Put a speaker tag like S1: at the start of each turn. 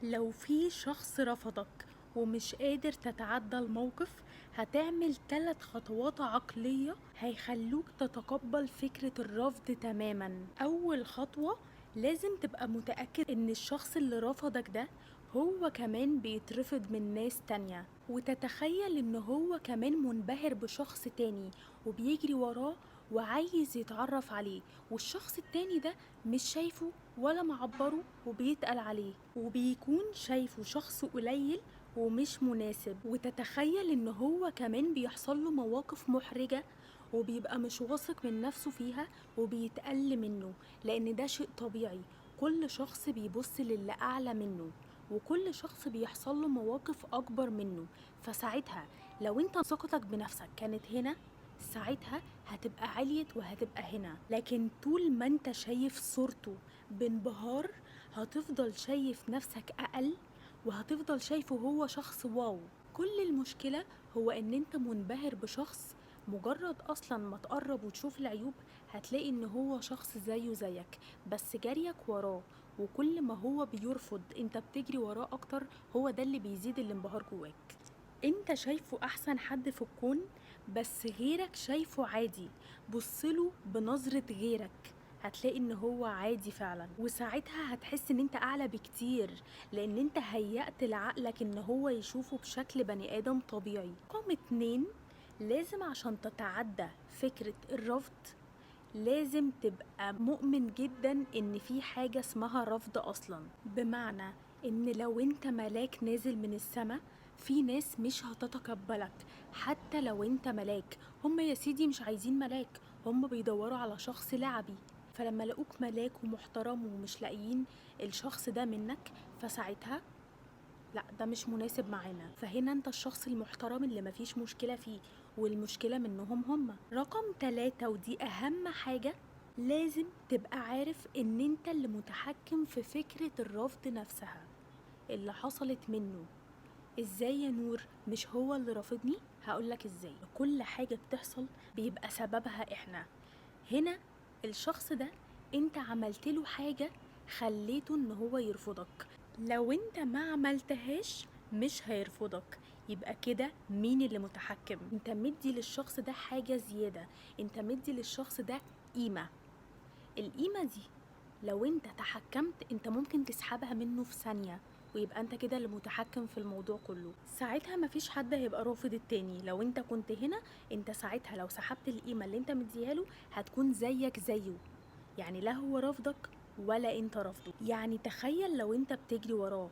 S1: لو في شخص رفضك ومش قادر تتعدى الموقف، هتعمل 3 خطوات عقلية هيخلوك تتقبل فكرة الرفض تماما. أول خطوة، لازم تبقى متأكد ان الشخص اللي رفضك ده هو كمان بيترفض من ناس تانية، وتتخيل ان هو كمان منبهر بشخص تاني وبيجري وراه وعايز يتعرف عليه، والشخص التاني ده مش شايفه ولا معبره وبيتقل عليه وبيكون شايفه شخص قليل ومش مناسب. وتتخيل ان هو كمان بيحصل له مواقف محرجة وبيبقى مش واثق من نفسه فيها وبيتقل منه، لان ده شيء طبيعي. كل شخص بيبص للي اعلى منه، وكل شخص بيحصل له مواقف اكبر منه. فساعتها لو انت ثقتك بنفسك كانت هنا، ساعتها هتبقى عليت وهتبقى هنا. لكن طول ما انت شايف صورته بانبهار، هتفضل شايف نفسك اقل وهتفضل شايفه هو شخص واو. كل المشكلة هو ان انت منبهر بشخص، مجرد اصلا ما تقرب وتشوف العيوب هتلاقي ان هو شخص زيه زيك، بس جريك وراه وكل ما هو بيرفض انت بتجري وراه اكتر، هو ده اللي بيزيد الانبهار جواك. انت شايفه احسن حد في الكون، بس غيرك شايفه عادي. بصله بنظرة غيرك، هتلاقي ان هو عادي فعلا، وساعتها هتحس ان انت اعلى بكتير، لان انت هيأت لعقلك ان هو يشوفه بشكل بني ادم طبيعي. رقم 2، لازم عشان تتعدى فكرة الرفض لازم تبقى مؤمن جدا ان في حاجة اسمها رفض اصلا. بمعنى ان لو انت ملاك نازل من السماء، في ناس مش هتتقبلك حتى لو انت ملاك. هم يا سيدي مش عايزين ملاك، هم بيدوروا على شخص لعبي، فلما لقوك ملاك ومحترم ومش لاقيين الشخص ده منك، فساعتها لا ده مش مناسب معانا. فهنا انت الشخص المحترم اللي مفيش مشكلة فيه، والمشكلة منهم هم. رقم 3، ودي اهم حاجة، لازم تبقى عارف ان انت اللي متحكم في فكرة الرفض نفسها اللي حصلت منه. ازاي يا نور مش هو اللي رافضني؟ هقولك ازاي. كل حاجة بتحصل بيبقى سببها احنا. هنا الشخص ده انت عملت له حاجة خليته ان هو يرفضك، لو انت ما عملتهاش مش هيرفضك. يبقى كده مين اللي متحكم؟ انت مدي للشخص ده حاجة زيادة، انت مدي للشخص ده قيمة. القيمة دي لو انت تحكمت انت ممكن تسحبها منه في ثانية، ويبقى انت كده اللي متحكم في الموضوع كله. ساعتها مفيش حد هيبقى رافض التاني. لو انت كنت هنا، انت ساعتها لو سحبت القيمة اللي انت مديها له هتكون زيك زيه، يعني لا هو رافضك ولا انت رافضه. يعني تخيل لو انت بتجري وراه